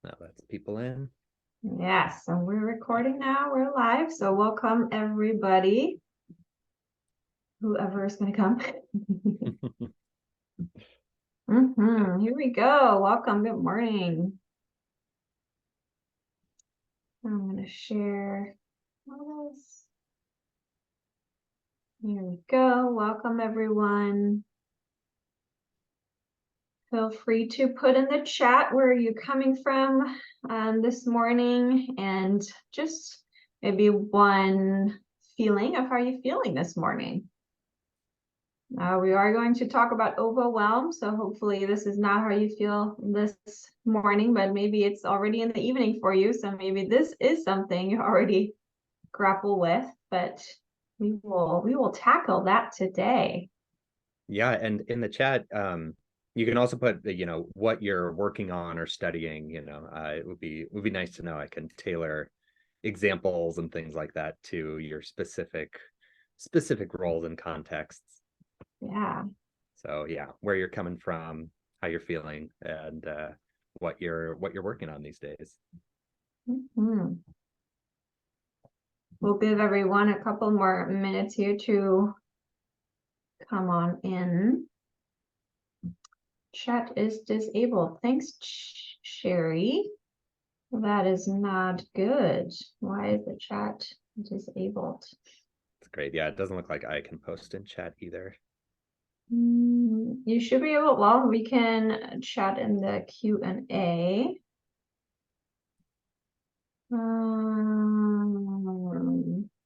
Now that's people in. Yes, so we're recording now. We're live. So welcome everybody, whoever is going to come. Here we go. Welcome. Good morning. I'm going to share all this. Here we go. Welcome everyone. Feel free to put in the chat where you're coming from this morning, and just maybe one feeling of how you're feeling this morning. We are going to talk about overwhelm, so hopefully this is not how you feel this morning, but maybe it's already in the evening for you, so maybe this is something you already grapple with, but we will tackle that today. Yeah, and in the chat, you can also put what you're working on or studying. It would be nice to know. I can tailor examples and things like that to your specific roles and contexts. Yeah. So yeah, where you're coming from, how you're feeling, and what you're working on these days. We'll give everyone a couple more minutes here to come on in. Chat is disabled. Thanks, Sherry. That is not good. Why is the chat disabled? It's great. Yeah, it doesn't look like I can post in chat either. You should be able, well, we can chat in the Q&A.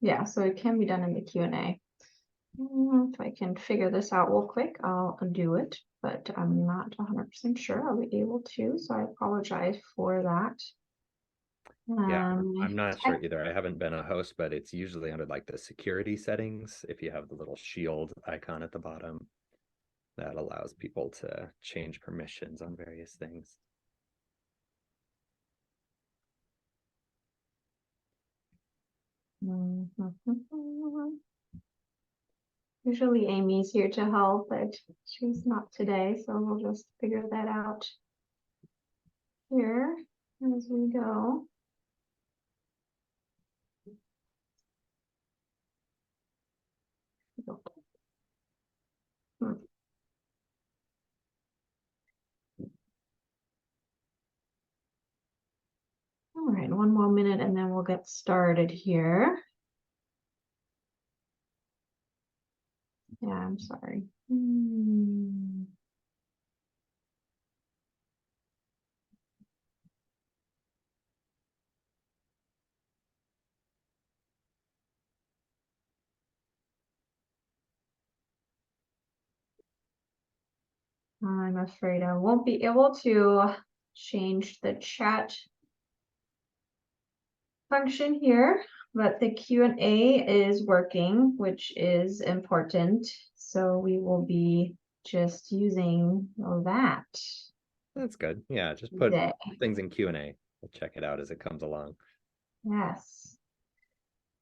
Yeah, so it can be done in the Q&A. If I can figure this out real quick, I'll do it, but I'm not 100% sure I'll be able to, so I apologize for that. Yeah, I'm not sure either. I haven't been a host, but it's usually under like the security settings. If you have the little shield icon at the bottom, that allows people to change permissions on various things. Usually Amy's here to help, but she's not today, so we'll just figure that out here as we go. All right, one more minute and then we'll get started here. Yeah, I'm sorry. I'm afraid I won't be able to change the chat function here, but the Q&A is working, which is important. So we will be just using that. That's good. Yeah, just put things in Q&A. We'll check it out as it comes along. Yes.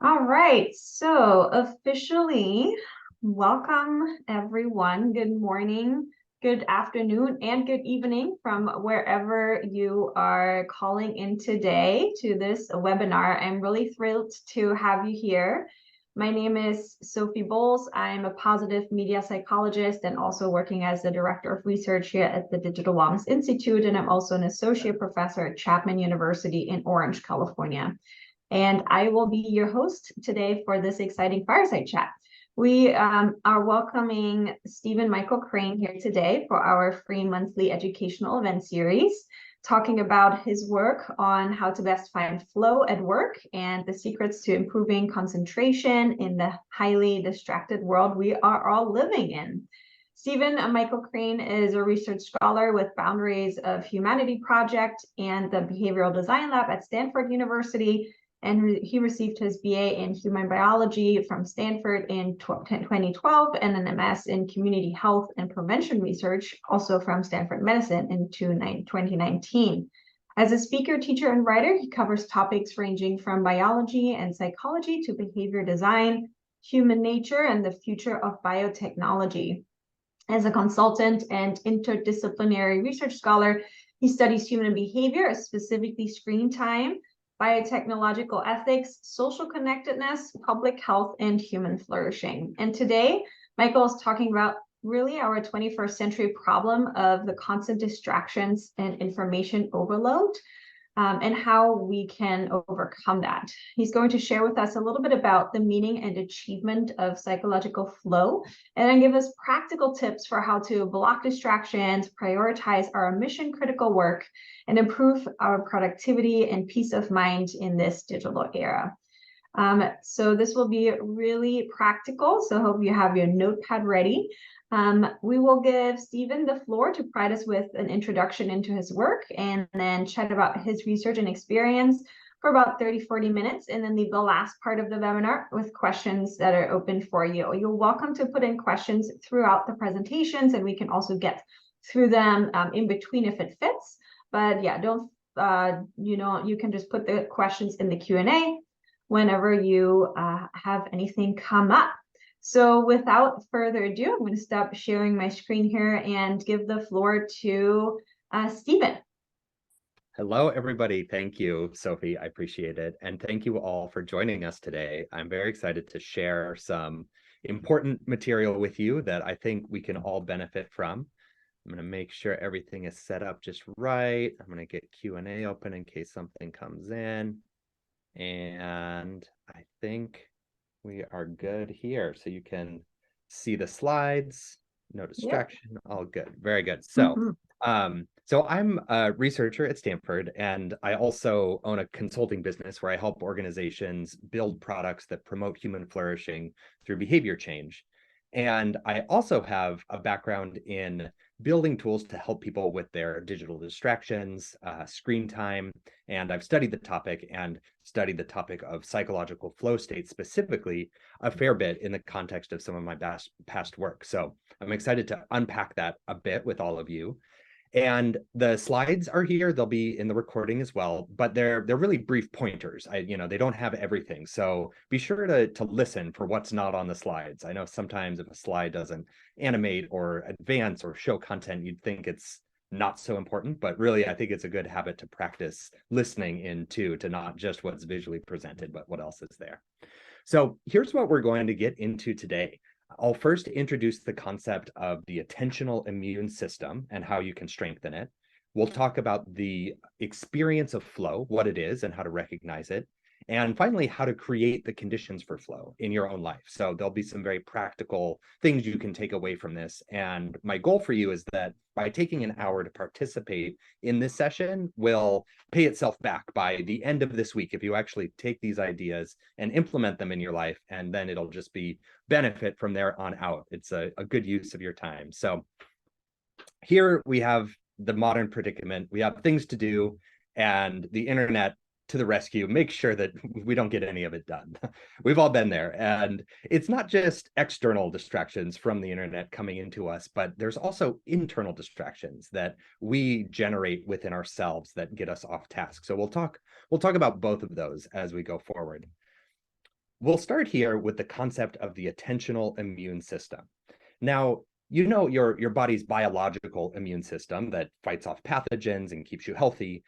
All right, so officially, welcome everyone. Good morning, good afternoon, and good evening from wherever you are calling in today to this webinar. I'm really thrilled to have you here. My name is Sophie Bowles. I'm a positive media psychologist and also working as the director of research here at the Digital Wellness Institute, and I'm also an associate professor at Chapman University in Orange, California. And I will be your host today for this exciting fireside chat. We are welcoming Stephen Michael Crane here today for our free monthly educational event series, talking about his work on how to best find flow at work and the secrets to improving concentration in the highly distracted world we are all living in. Stephen Michael Crane is a research scholar with Boundaries of Humanity Project and the Behavioral Design Lab at Stanford University, and he received his BA in Human Biology from Stanford in 2012 and an MS in Community Health and Prevention Research, also from Stanford Medicine in 2019. As a speaker, teacher, and writer, he covers topics ranging from biology and psychology to behavior design, human nature, and the future of biotechnology. As a consultant and interdisciplinary research scholar, He studies human behavior, specifically screen time, biotechnological ethics, social connectedness, public health, and human flourishing. And today, Michael is talking about really our 21st century problem of the constant distractions and information overload, and how we can overcome that. He's going to share with us a little bit about the meaning and achievement of psychological flow, and then give us practical tips for how to block distractions, prioritize our mission critical work, and improve our productivity and peace of mind in this digital era. So this will be really practical, so I hope you have your notepad ready. We will give Stephen the floor to provide us with an introduction into his work and then chat about his research and experience for about 30-40 minutes, and then leave the last part of the webinar with questions that are open for you. You're welcome to put in questions throughout the presentations, and we can also get through them in between if it fits. But yeah, don't, you can just put the questions in the Q&A whenever you have anything come up. So without further ado, I'm going to stop sharing my screen here and give the floor to Stephen. Hello, everybody. Thank you, Sophie. I appreciate it. And thank you all for joining us today. I'm very excited to share some important material with you that I think we can all benefit from. I'm going to make sure everything is set up just right. I'm going to get Q&A open in case something comes in. And I think we are good here. So you can see the slides, no distraction, yep. All good, very good. So, so I'm a researcher at Stanford, and I also own a consulting business where I help organizations build products that promote human flourishing through behavior change. And I also have a background in building tools to help people with their digital distractions, screen time, and I've studied the topic of psychological flow states specifically a fair bit in the context of some of my past work. So I'm excited to unpack that a bit with all of you. And the slides are here. They'll be in the recording as well, but they're really brief pointers. They don't have everything. So be sure to listen for what's not on the slides. I know sometimes if a slide doesn't animate or advance or show content, you'd think it's not so important, but really I think it's a good habit to practice listening to not just what's visually presented, but what else is there. So here's what we're going to get into today. I'll first introduce the concept of the attentional immune system and how you can strengthen it. We'll talk about the experience of flow, what it is and how to recognize it. And finally, how to create the conditions for flow in your own life. So there'll be some very practical things you can take away from this. And my goal for you is that by taking an hour to participate in this session will pay itself back by the end of this week if you actually take these ideas and implement them in your life, and then it'll just be benefit from there on out. It's a good use of your time. So here we have the modern predicament. We have things to do, and the internet to the rescue, make sure that we don't get any of it done. We've all been there. And it's not just external distractions from the internet coming into us, but there's also internal distractions that we generate within ourselves that get us off task. So we'll talk about both of those as we go forward. We'll start here with the concept of the attentional immune system. Now, your body's biological immune system that fights off pathogens and keeps you healthy.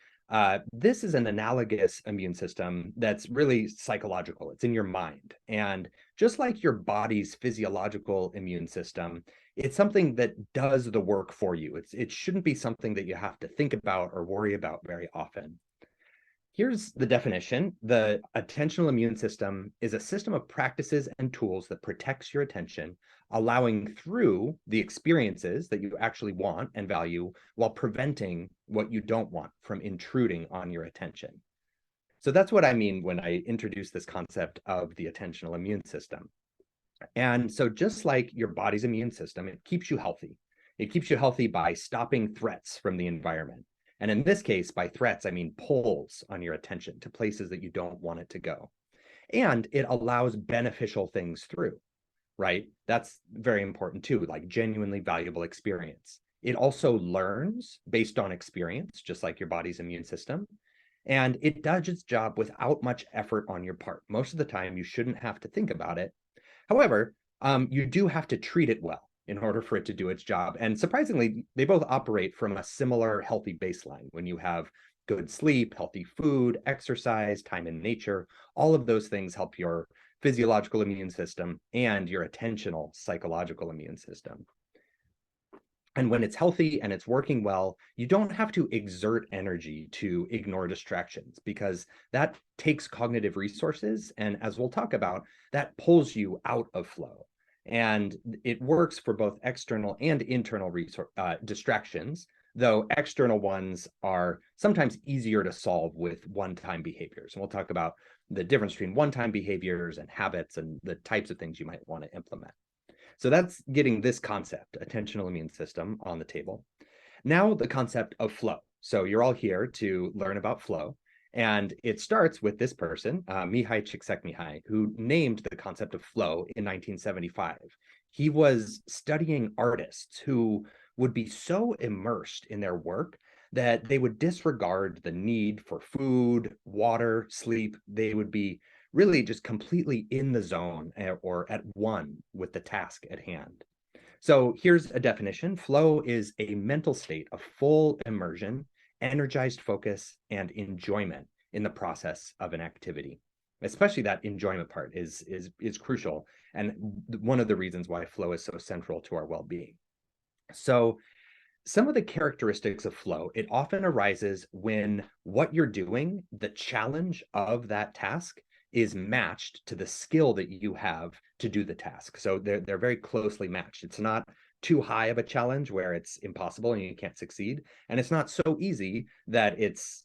This is an analogous immune system that's really psychological. It's in your mind. And just like your body's physiological immune system, it's something that does the work for you. It shouldn't be something that you have to think about or worry about very often. Here's the definition. The attentional immune system is a system of practices and tools that protects your attention, allowing through the experiences that you actually want and value while preventing what you don't want from intruding on your attention. So that's what I mean when I introduce this concept of the attentional immune system. And so just like your body's immune system, it keeps you healthy. It keeps you healthy by stopping threats from the environment. And in this case, by threats, I mean pulls on your attention to places that you don't want it to go. And it allows beneficial things through, right? That's very important too, like genuinely valuable experience. It also learns based on experience, just like your body's immune system. And it does its job without much effort on your part. Most of the time, you shouldn't have to think about it. However, you do have to treat it well. in order for it to do its job. And surprisingly, they both operate from a similar healthy baseline. When you have good sleep, healthy food, exercise, time in nature, all of those things help your physiological immune system and your attentional psychological immune system. And when it's healthy and it's working well, you don't have to exert energy to ignore distractions, because that takes cognitive resources. And as we'll talk about, that pulls you out of flow. And it works for both external and internal distractions, though external ones are sometimes easier to solve with one-time behaviors. And we'll talk about the difference between one-time behaviors and habits and the types of things you might want to implement. So that's getting this concept, attentional immune system, on the table. Now the concept of flow. So you're all here to learn about flow. And it starts with this person, Mihai Csikszentmihalyi, who named the concept of flow in 1975. He was studying artists who would be so immersed in their work that they would disregard the need for food, water, sleep. They would be really just completely in the zone or at one with the task at hand. So here's a definition. Flow is a mental state of full immersion, energized focus, and enjoyment in the process of an activity. Especially that enjoyment part is crucial, and one of the reasons why flow is so central to our well-being. So some of the characteristics of flow, it often arises when what you're doing, the challenge of that task, is matched to the skill that you have to do the task. So they're very closely matched. It's not too high of a challenge where it's impossible and you can't succeed, and it's not so easy that it's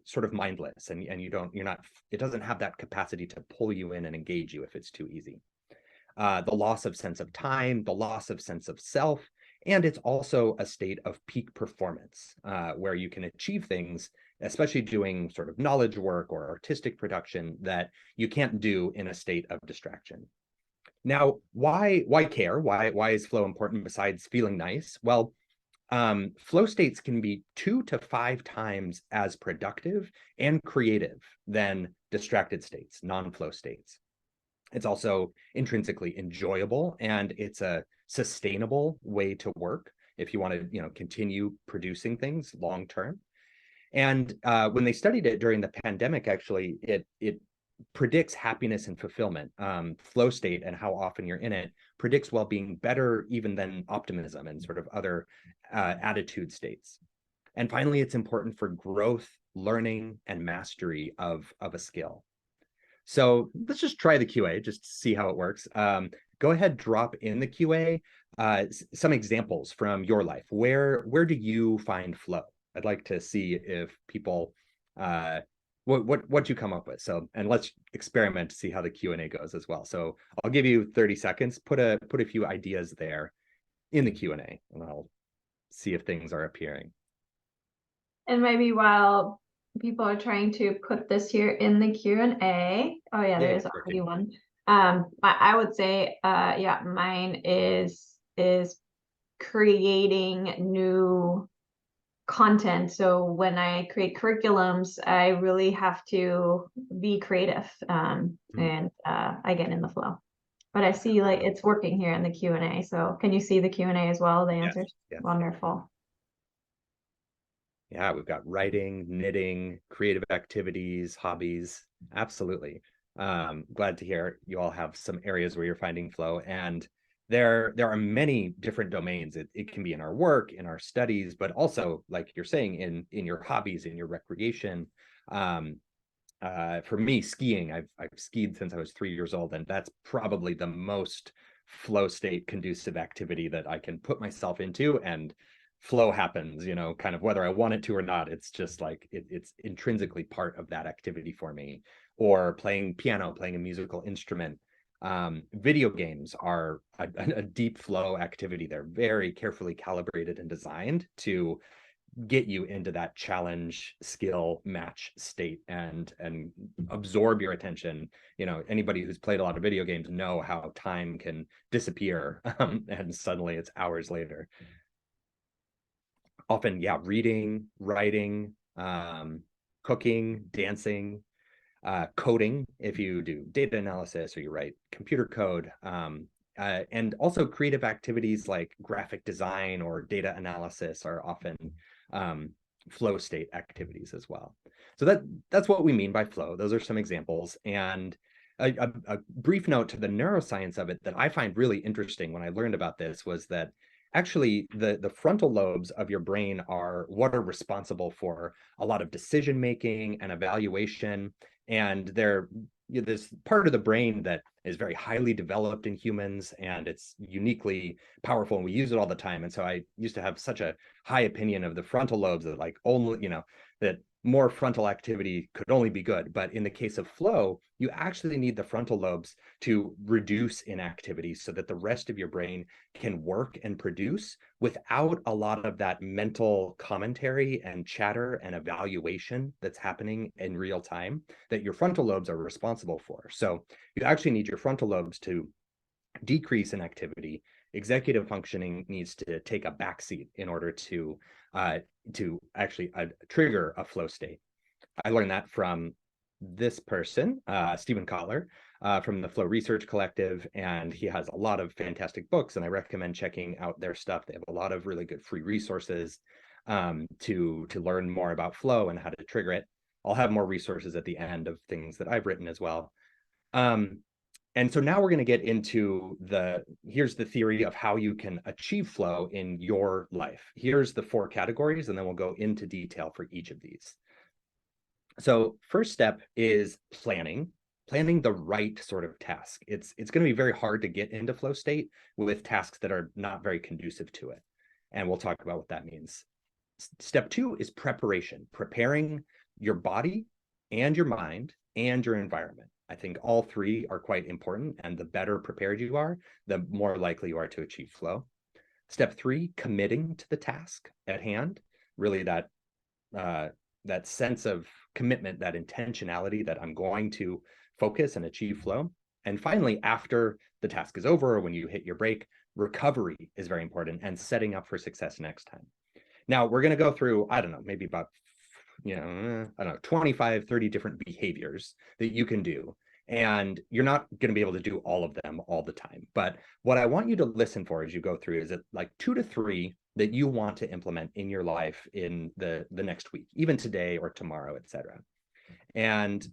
sort of mindless and it doesn't have that capacity to pull you in and engage you if it's too easy. The loss of sense of time, the loss of sense of self, and it's also a state of peak performance where you can achieve things, especially doing sort of knowledge work or artistic production, that you can't do in a state of distraction. Now, why care? Why is flow important besides feeling nice? Well, flow states can be 2 to 5 times as productive and creative than distracted states, non-flow states. It's also intrinsically enjoyable, and it's a sustainable way to work if you want to continue producing things long term. And when they studied it during the pandemic, actually, it predicts happiness and fulfillment. Flow state and how often you're in it predicts well-being better even than optimism and sort of other attitude states. And finally, it's important for growth, learning, and mastery of a skill. So let's just try the QA just to see how it works. Go ahead, drop in the QA some examples from your life. Where do you find flow? I'd like to see if people what you come up with. So, and let's experiment to see how the Q&A goes as well. So I'll give you 30 seconds. Put a few ideas there in the Q&A, and I'll see if things are appearing. And maybe while people are trying to put this here in the Q&A. Oh yeah, there's already one. I would say, yeah, mine is creating new content. So when I create curriculums, I really have to be creative and I get in the flow. But I see like it's working here in the Q&A. So can you see the Q&A as well, the answers? Yes. Wonderful. Yeah, we've got writing, knitting, creative activities, hobbies. Absolutely. Glad to hear you all have some areas where you're finding flow. And there are many different domains. It can be in our work, in our studies, but also, like you're saying, in your hobbies, in your recreation. For me, skiing, I've skied since I was 3 years old, and that's probably the most flow state conducive activity that I can put myself into, and flow happens, kind of whether I want it to or not. It's just like it's intrinsically part of that activity for me. Or playing piano, playing a musical instrument. Video games are a deep flow activity. They're very carefully calibrated and designed to get you into that challenge, skill, match state and absorb your attention. Anybody who's played a lot of video games know how time can disappear and suddenly it's hours later. Often, yeah, reading, writing, cooking, dancing, coding, if you do data analysis or you write computer code, And also creative activities like graphic design or data analysis are often flow state activities as well. So that's what we mean by flow. Those are some examples. And a brief note to the neuroscience of it that I find really interesting when I learned about this was that actually the frontal lobes of your brain are what are responsible for a lot of decision making and evaluation. And they're this part of the brain that is very highly developed in humans, and it's uniquely powerful, and we use it all the time. And so I used to have such a high opinion of the frontal lobes that like only, that more frontal activity could only be good. But in the case of flow, you actually need the frontal lobes to reduce inactivity so that the rest of your brain can work and produce without a lot of that mental commentary and chatter and evaluation that's happening in real time that your frontal lobes are responsible for. So you actually need your frontal lobes to decrease in activity. Executive functioning needs to take a backseat in order to actually trigger a flow state. I learned that from this person, Stephen Kotler, from the Flow Research Collective, and he has a lot of fantastic books, and I recommend checking out their stuff. They have a lot of really good free resources to learn more about flow and how to trigger it. I'll have more resources at the end of things that I've written as well. And so now we're going to get into here's the theory of how you can achieve flow in your life. Here's the 4 categories, and then we'll go into detail for each of these. So first step is planning the right sort of task. It's going to be very hard to get into flow state with tasks that are not very conducive to it. And we'll talk about what that means. Step 2 is preparing your body and your mind and your environment. I think all 3 are quite important, and the better prepared you are, the more likely you are to achieve flow. Step 3, committing to the task at hand, really that sense of commitment, that intentionality that I'm going to focus and achieve flow. And finally, after the task is over, or when you hit your break, recovery is very important and setting up for success next time. Now we're going to go through, I don't know, maybe about 25, 30 different behaviors that you can do. And you're not going to be able to do all of them all the time. But what I want you to listen for as you go through is that like 2 to 3 that you want to implement in your life in the next week, even today or tomorrow, etc. And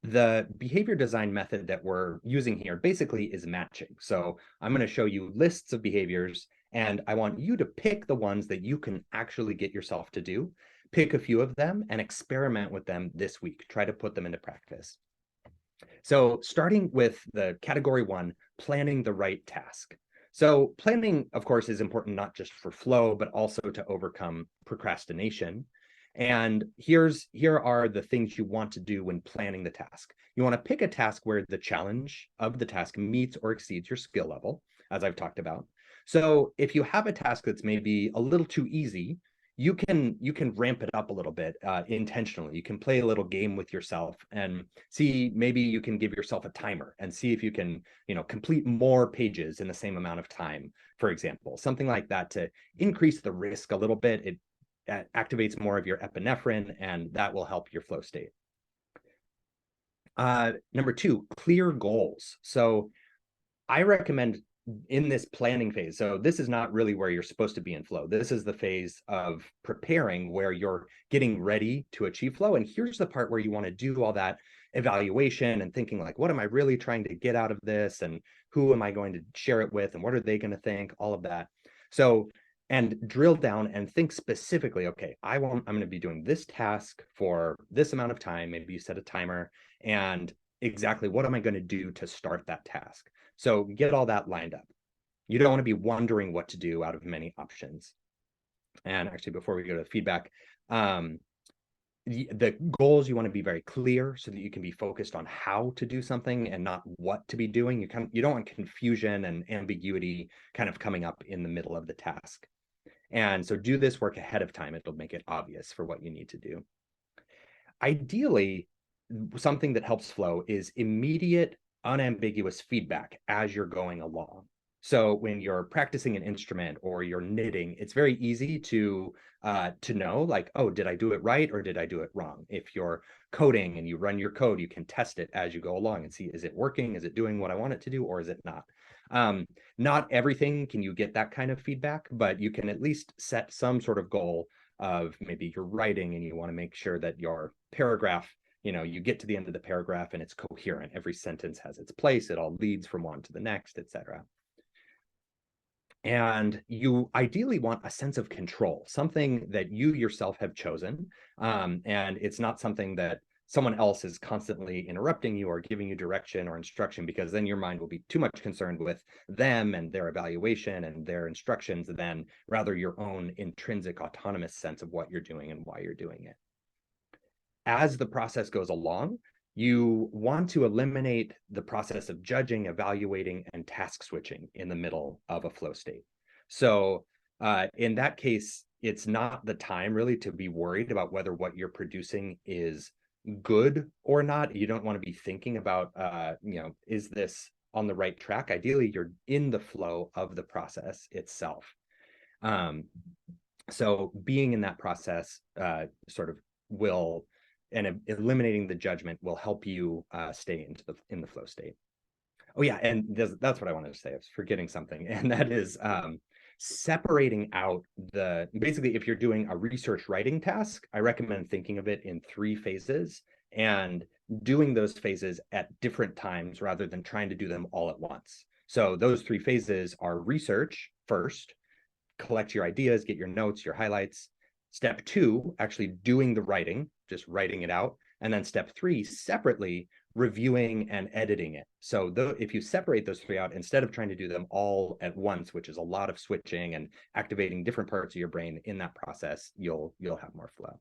the behavior design method that we're using here basically is matching. So I'm going to show you lists of behaviors, and I want you to pick the ones that you can actually get yourself to do. Pick a few of them and experiment with them this week. Try to put them into practice. So starting with the category 1, planning the right task. So planning, of course, is important not just for flow, but also to overcome procrastination. And here are the things you want to do when planning the task. You want to pick a task where the challenge of the task meets or exceeds your skill level, as I've talked about. So if you have a task that's maybe a little too easy, you can ramp it up a little bit intentionally. You can play a little game with yourself and see, maybe you can give yourself a timer and see if you can, complete more pages in the same amount of time, for example, something like that to increase the risk a little bit. It activates more of your epinephrine, and that will help your flow state. Number 2, clear goals. So I recommend in this planning phase, so this is not really where you're supposed to be in flow. This is the phase of preparing where you're getting ready to achieve flow. And here's the part where you want to do all that evaluation and thinking like, what am I really trying to get out of this? And who am I going to share it with? And what are they going to think? All of that. So, and drill down and think specifically, okay, I'm going to be doing this task for this amount of time. Maybe you set a timer, and exactly what am I going to do to start that task? So get all that lined up. You don't want to be wondering what to do out of many options. And actually, before we go to feedback, the goals, you want to be very clear so that you can be focused on how to do something and not what to be doing. You don't want confusion and ambiguity kind of coming up in the middle of the task. And so do this work ahead of time. It'll make it obvious for what you need to do. Ideally, something that helps flow is immediate, unambiguous feedback as you're going along. So when you're practicing an instrument or you're knitting, it's very easy to know, like, oh, did I do it right or did I do it wrong? If you're coding and you run your code, you can test it as you go along and see, is it working? Is it doing what I want it to do, or is it not? Not everything can you get that kind of feedback, but you can at least set some sort of goal of maybe you're writing and you want to make sure that your paragraph, you get to the end of the paragraph and it's coherent. Every sentence has its place. It all leads from one to the next, etc. And you ideally want a sense of control, something that you yourself have chosen. And it's not something that someone else is constantly interrupting you or giving you direction or instruction, because then your mind will be too much concerned with them and their evaluation and their instructions than rather your own intrinsic autonomous sense of what you're doing and why you're doing it. As the process goes along, you want to eliminate the process of judging, evaluating, and task switching in the middle of a flow state. So in that case, it's not the time really to be worried about whether what you're producing is good or not. You don't want to be thinking about, is this on the right track? Ideally, you're in the flow of the process itself. So being in that process sort of will, and eliminating the judgment will help you stay in the flow state. Oh yeah, and that's what I wanted to say. I was forgetting something, and that is separating out basically, if you're doing a research writing task, I recommend thinking of it in 3 phases and doing those phases at different times rather than trying to do them all at once. So those 3 phases are research first, collect your ideas, get your notes, your highlights. Step 2, actually doing the writing, just writing it out. And then step 3, separately reviewing and editing it. So if you separate those 3 out, instead of trying to do them all at once, which is a lot of switching and activating different parts of your brain in that process, you'll have more flow.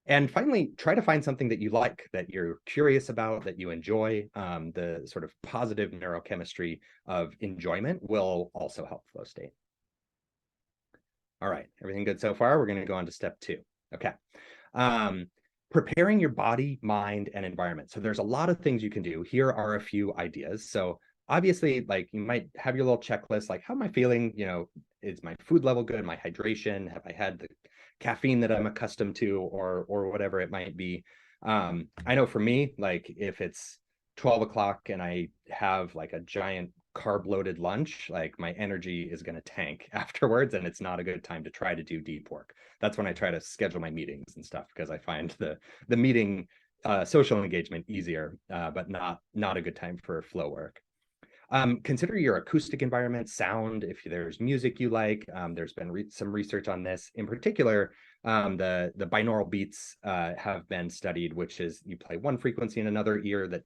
And finally, try to find something that you like, that you're curious about, that you enjoy. The sort of positive neurochemistry of enjoyment will also help flow state. All right, everything good so far? We're going to go on to step 2. Okay. Preparing your body, mind, and environment. So there's a lot of things you can do. Here are a few ideas. So obviously, like, you might have your little checklist, like, how am I feeling? Is my food level good? My hydration? Have I had the caffeine that I'm accustomed to, or whatever it might be? I know for me, like, if it's 12 o'clock and I have like a giant carb loaded lunch, like, my energy is going to tank afterwards, and it's not a good time to try to do deep work. That's when I try to schedule my meetings and stuff, because I find the meeting social engagement easier, but not a good time for flow work. Consider your acoustic environment, sound. If there's music you like, there's been some research on this. In particular, the binaural beats have been studied, which is you play one frequency in another ear, that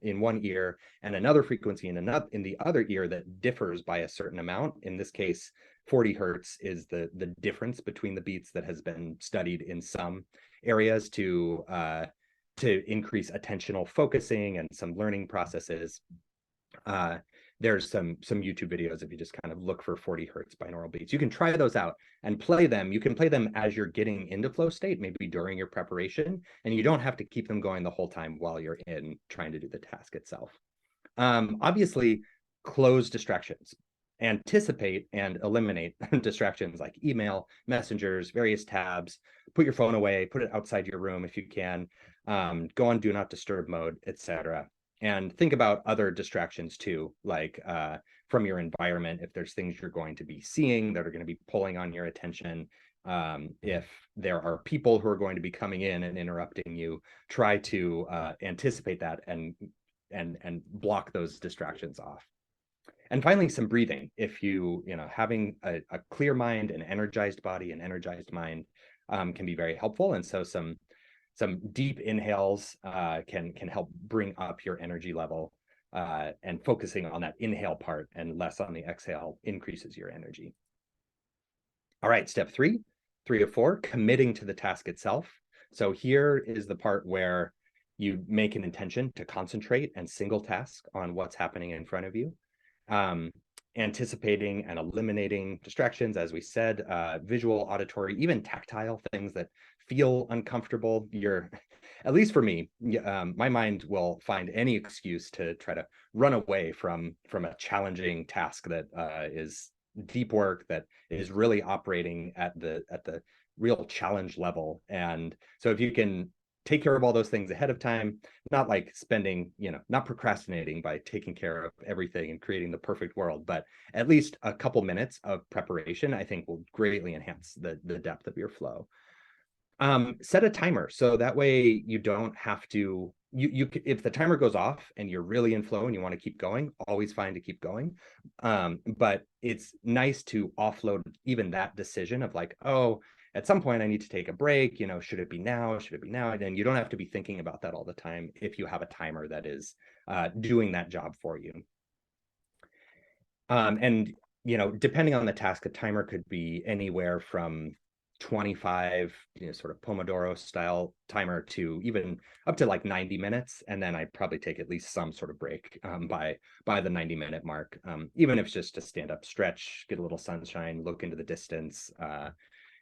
in one ear, and another frequency in the other ear that differs by a certain amount. In this case, 40 hertz is the difference between the beats that has been studied in some areas to increase attentional focusing and some learning processes. There's some YouTube videos if you just kind of look for 40 hertz binaural beats. You can try those out and play them. You can play them as you're getting into flow state, maybe during your preparation, and you don't have to keep them going the whole time while you're trying to do the task itself. Obviously, close distractions. Anticipate and eliminate distractions like email, messengers, various tabs. Put your phone away, put it outside your room if you can. Go on do not disturb mode, etc. And think about other distractions too, like from your environment, if there's things you're going to be seeing that are going to be pulling on your attention. If there are people who are going to be coming in and interrupting you, try to anticipate that and block those distractions off. And finally, some breathing. If having a clear mind, an energized body, an energized mind can be very helpful. And so some deep inhales can help bring up your energy level, and focusing on that inhale part and less on the exhale increases your energy. All right, step 3 of 4, committing to the task itself. So here is the part where you make an intention to concentrate and single task on what's happening in front of you. Anticipating and eliminating distractions, as we said, visual, auditory, even tactile things that feel uncomfortable. At least for me, my mind will find any excuse to try to run away from a challenging task that is deep work, that is really operating at the real challenge level. And so if you can take care of all those things ahead of time, not like spending, not procrastinating by taking care of everything and creating the perfect world, but at least a couple minutes of preparation, I think will greatly enhance the depth of your flow. Set a timer so that way you don't have to, if the timer goes off and you're really in flow and you want to keep going, always fine to keep going. But it's nice to offload even that decision of like, oh, at some point I need to take a break, should it be now? Should it be now? And you don't have to be thinking about that all the time if you have a timer that is doing that job for you. And, depending on the task, a timer could be anywhere from 25, sort of Pomodoro style timer to even up to like 90 minutes. And then I probably take at least some sort of break by the 90-minute mark, even if it's just to stand up, stretch, get a little sunshine, look into the distance,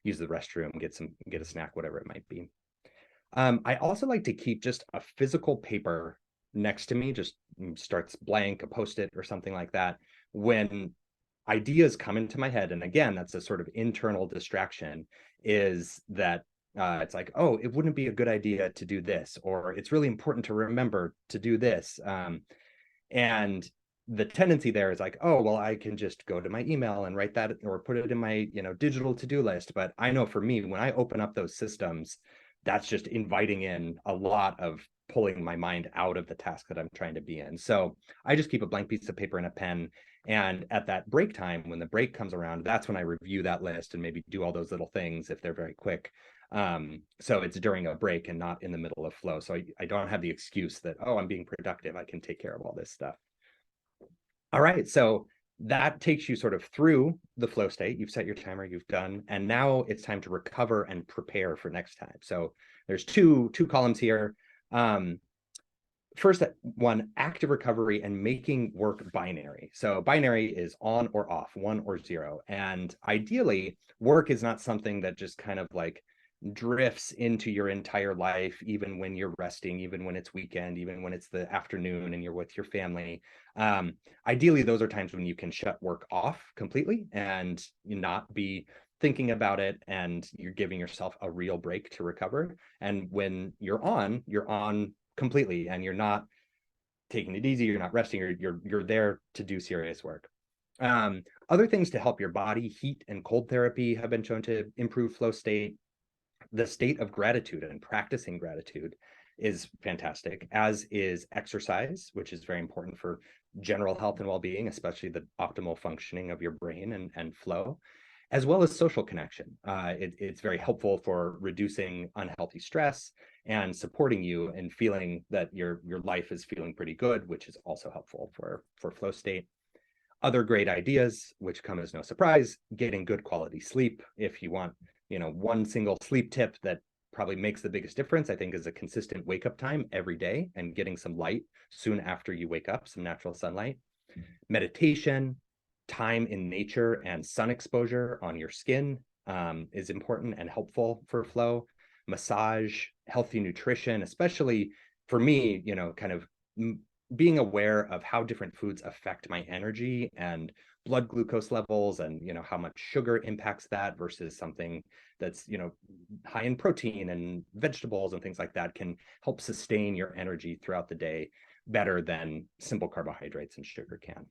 use the restroom, get a snack, whatever it might be. I also like to keep just a physical paper next to me, just starts blank, a Post-it or something like that, when ideas come into my head. And again, that's a sort of internal distraction, is that it's like, oh, it wouldn't be a good idea to do this, or it's really important to remember to do this. And the tendency there is like, oh, well, I can just go to my email and write that or put it in my, digital to-do list. But I know for me, when I open up those systems, that's just inviting in a lot of pulling my mind out of the task that I'm trying to be in. So I just keep a blank piece of paper and a pen. And at that break time, when the break comes around, that's when I review that list and maybe do all those little things if they're very quick. So it's during a break and not in the middle of flow. So I don't have the excuse that, oh, I'm being productive, I can take care of all this stuff. All right, so that takes you sort of through the flow state. You've set your timer, you've done, and now it's time to recover and prepare for next time. So there's two columns here. First one, active recovery and making work binary. So binary is on or off, 1 or 0. And ideally, work is not something that just kind of like drifts into your entire life, even when you're resting, even when it's weekend, even when it's the afternoon and you're with your family. Ideally, those are times when you can shut work off completely and not be thinking about it, and you're giving yourself a real break to recover. And when you're on completely, and you're not taking it easy, you're not resting, you're there to do serious work. Other things to help your body, heat and cold therapy have been shown to improve flow state. The state of gratitude and practicing gratitude is fantastic, as is exercise, which is very important for general health and well-being, especially the optimal functioning of your brain and flow, as well as social connection. It's very helpful for reducing unhealthy stress and supporting you and feeling that your life is feeling pretty good, which is also helpful for flow state. Other great ideas, which come as no surprise, getting good quality sleep. If you want, one single sleep tip that probably makes the biggest difference, I think, is a consistent wake up time every day and getting some light soon after you wake up, some natural sunlight. Meditation, time in nature and sun exposure on your skin is important and helpful for flow. Massage, healthy nutrition, especially for me, kind of being aware of how different foods affect my energy and blood glucose levels, and how much sugar impacts that versus something that's high in protein and vegetables and things like that can help sustain your energy throughout the day better than simple carbohydrates and sugar can.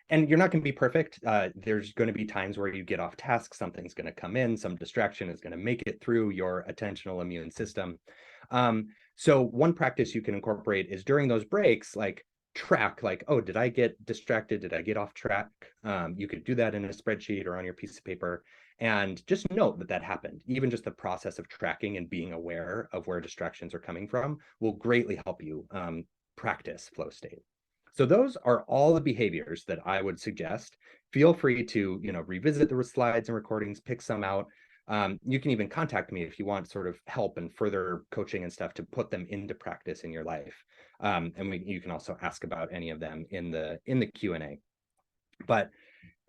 And you're not going to be perfect. There's going to be times where you get off task, something's going to come in, some distraction is going to make it through your attentional immune system. So one practice you can incorporate is during those breaks, like track, like, oh, did I get distracted? Did I get off track? You could do that in a spreadsheet or on your piece of paper, and just note that happened. Even just the process of tracking and being aware of where distractions are coming from will greatly help you practice flow state. So those are all the behaviors that I would suggest. Feel free to, revisit the slides and recordings, pick some out. You can even contact me if you want sort of help and further coaching and stuff to put them into practice in your life. And you can also ask about any of them in the Q&A. But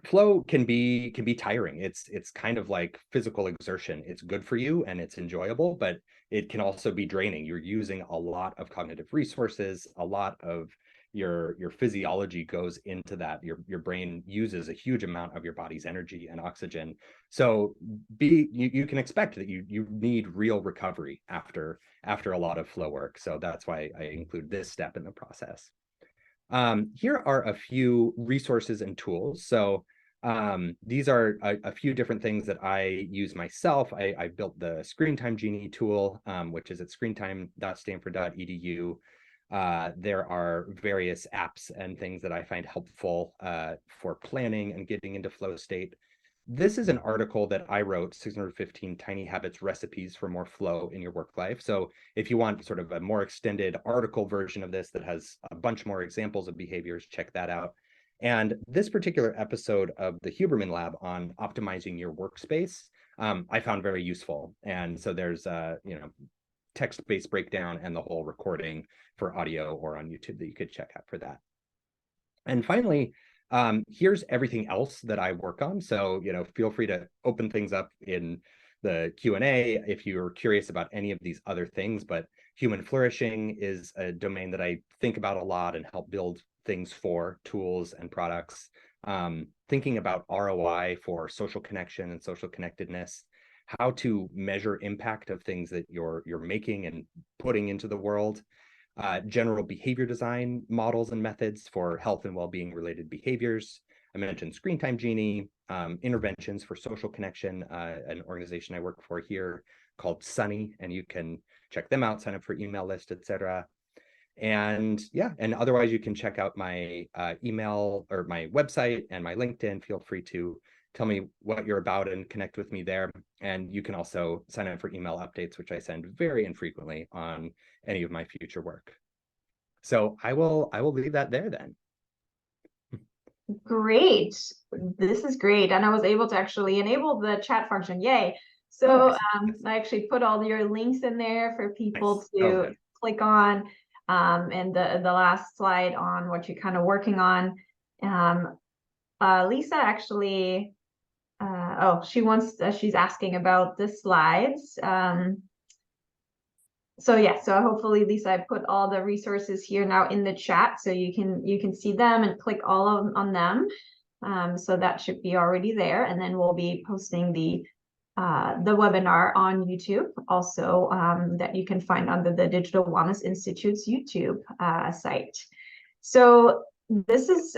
flow can be tiring. It's kind of like physical exertion. It's good for you and it's enjoyable, but it can also be draining. You're using a lot of cognitive resources, a lot of your physiology goes into that. Your brain uses a huge amount of your body's energy and oxygen. So you can expect that you need real recovery after a lot of flow work. So that's why I include this step in the process. Here are a few resources and tools. So these are a few different things that I use myself. I built the Screen Time Genie tool, which is at screentime.stanford.edu. There are various apps and things that I find helpful for planning and getting into flow state. This is an article that I wrote, 615 Tiny Habits Recipes for More Flow in Your Work Life. So if you want sort of a more extended article version of this that has a bunch more examples of behaviors, check that out. And this particular episode of the Huberman Lab on optimizing your workspace, I found very useful. And so there's text-based breakdown and the whole recording for audio or on YouTube that you could check out for that. And finally, here's everything else that I work on. So, feel free to open things up in the Q&A if you're curious about any of these other things. But human flourishing is a domain that I think about a lot and help build things for, tools and products. Thinking about ROI for social connection and social connectedness, how to measure impact of things that you're making and putting into the world. General behavior design models and methods for health and well-being related behaviors. I mentioned Screen Time Genie, interventions for social connection, an organization I work for here called Sunny, and you can check them out, sign up for email list, etc. And yeah, and otherwise you can check out my email or my website and my LinkedIn. Feel free to tell me what you're about and connect with me there. And you can also sign up for email updates, which I send very infrequently on any of my future work. So I will leave that there then. Great. This is great. And I was able to actually enable the chat function. Yay. So I actually put all your links in there for people to click on. And the last slide on what you're kind of working on. Lisa actually, she's asking about the slides. So hopefully, Lisa, I put all the resources here now in the chat, so you can see them and click all on them. So that should be already there, and then we'll be posting the webinar on YouTube also, that you can find under the Digital Wellness Institute's YouTube site. So this is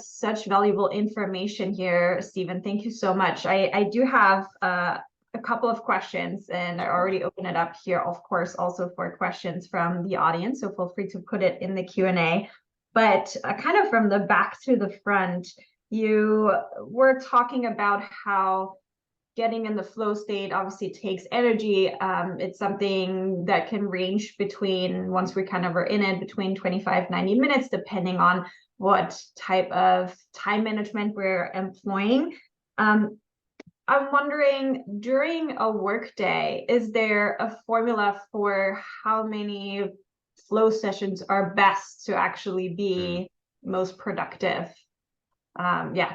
such valuable information here, Stephen. Thank you so much. I do have a couple of questions, and I already open it up here, of course, also for questions from the audience. So feel free to put it in the Q&A. But kind of from the back to the front, you were talking about how getting in the flow state obviously takes energy. It's something that can range between, once we kind of are in it, between 25, 90 minutes, depending on what type of time management we're employing. I'm wondering, during a workday, is there a formula for how many flow sessions are best to actually be most productive?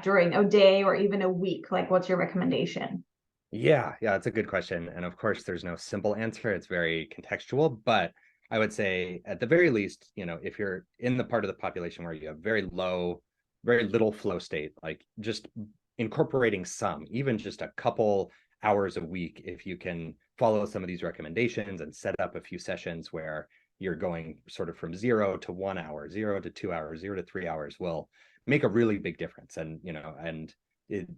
During a day or even a week, like what's your recommendation? Yeah, it's a good question. And of course, there's no simple answer. It's very contextual, but I would say at the very least, if you're in the part of the population where you have very little flow state, like just incorporating some, even just a couple hours a week, if you can follow some of these recommendations and set up a few sessions where you're going sort of from 0 to 1 hour, 0 to 2 hours, 0 to 3 hours, will make a really big difference. And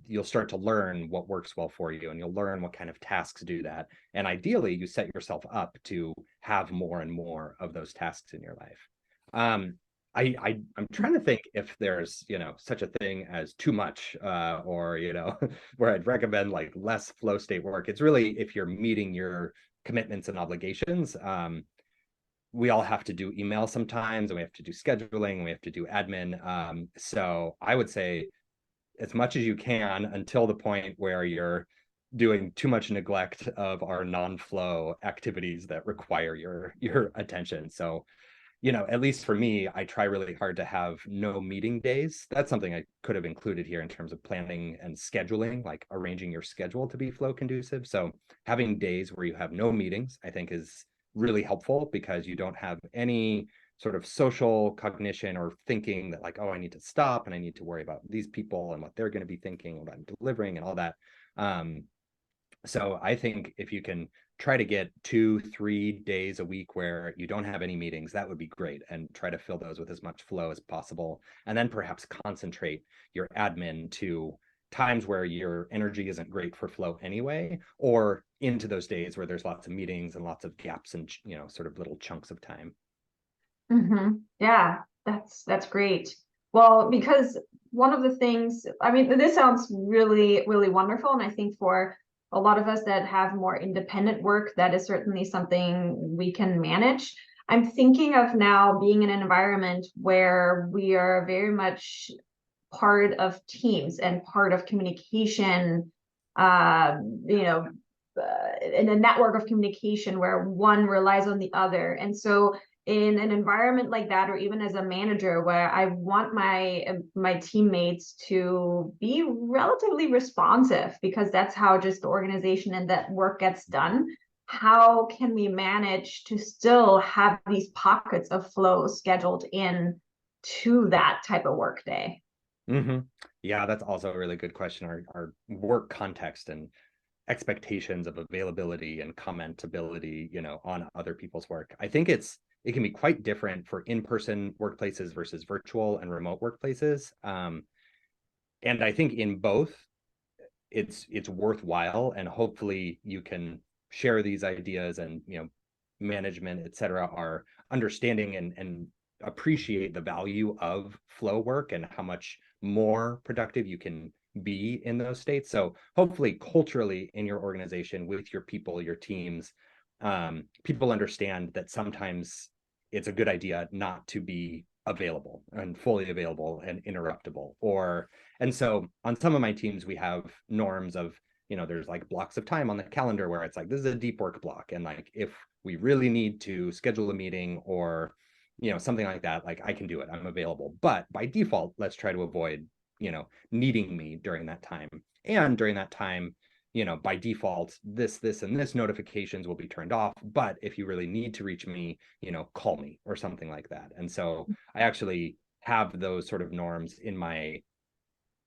you'll start to learn what works well for you, and you'll learn what kind of tasks do that. And ideally, you set yourself up to have more and more of those tasks in your life. I'm trying to think if there's such a thing as too much, or where I'd recommend like less flow state work. It's really if you're meeting your commitments and obligations. We all have to do email sometimes, and we have to do scheduling, and we have to do admin. So I would say as much as you can until the point where you're doing too much neglect of our non-flow activities that require your attention. So at least for me, I try really hard to have no meeting days. That's something I could have included here in terms of planning and scheduling, like arranging your schedule to be flow conducive. So having days where you have no meetings, I think, is really helpful, because you don't have any sort of social cognition or thinking that like, oh, I need to stop and I need to worry about these people and what they're going to be thinking, what I'm delivering and all that. So I think if you can try to get 2-3 days a week where you don't have any meetings, that would be great, and try to fill those with as much flow as possible. And then perhaps concentrate your admin to times where your energy isn't great for flow anyway, or into those days where there's lots of meetings and lots of gaps and, sort of little chunks of time. Yeah, that's great. Well, because one of the things, I mean, this sounds really, really wonderful. And I think for a lot of us that have more independent work, that is certainly something we can manage. I'm thinking of now being in an environment where we are very much part of teams and part of communication, in a network of communication where one relies on the other. And so in an environment like that, or even as a manager where I want my teammates to be relatively responsive, because that's how just the organization and that work gets done, how can we manage to still have these pockets of flow scheduled in to that type of work day? Yeah, that's also a really good question. Our work context and expectations of availability and commentability, on other people's work. I think it can be quite different for in-person workplaces versus virtual and remote workplaces. And I think in both, it's worthwhile, and hopefully you can share these ideas, and management, et cetera, are understanding and appreciate the value of flow work and how much more productive you can be in those states. So hopefully culturally in your organization, with your people, your teams, people understand that sometimes it's a good idea not to be available and fully available and interruptible. And so on some of my teams, we have norms of, there's like blocks of time on the calendar where it's like, this is a deep work block. And like, if we really need to schedule a meeting or, something like that, like I can do it, I'm available. But by default, let's try to avoid, needing me during that time. And during that time, by default, this and this notifications will be turned off. But if you really need to reach me, call me or something like that. And so I actually have those sort of norms in my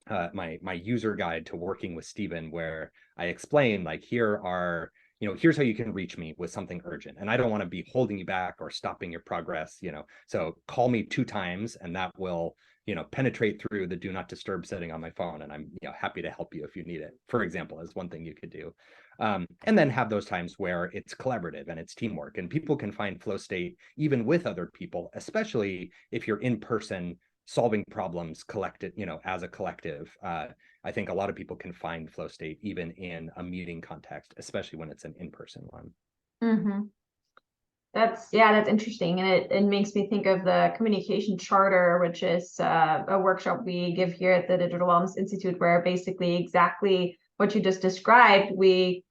my user guide to working with Stephen, where I explain like, here's how you can reach me with something urgent. And I don't want to be holding you back or stopping your progress, so call me 2 times and that will, penetrate through the do not disturb setting on my phone. And I'm, happy to help you if you need it, for example, is one thing you could do. And then have those times where it's collaborative and it's teamwork, and people can find flow state even with other people, especially if you're in person solving problems collected, as a collective. I think a lot of people can find flow state even in a meeting context, especially when it's an in-person one. That's interesting. And it makes me think of the communication charter, which is a workshop we give here at the Digital Wellness Institute, where basically exactly what you just described, we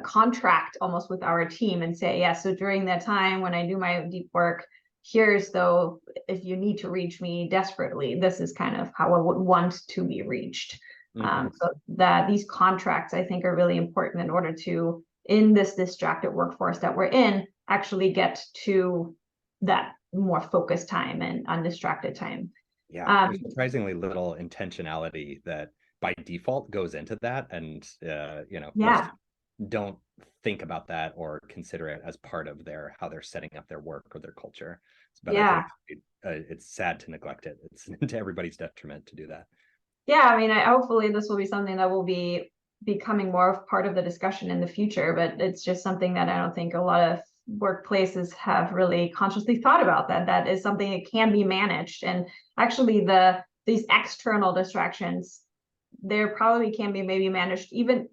contract almost with our team and say, yeah, so during that time when I do my deep work, here's though, if you need to reach me desperately, this is kind of how I would want to be reached. So that these contracts, I think, are really important in order to, in this distracted workforce that we're in, actually get to that more focused time and undistracted time. Yeah, there's surprisingly little intentionality that by default goes into that. And, most don't think about that or consider it as part of how they're setting up their work or their culture. But I think it's sad to neglect it. It's to everybody's detriment to do that. Yeah, I mean, hopefully this will be something that will be becoming more of part of the discussion in the future, but it's just something that I don't think a lot of workplaces have really consciously thought about, that is something that can be managed. And actually these external distractions, there probably can be maybe managed even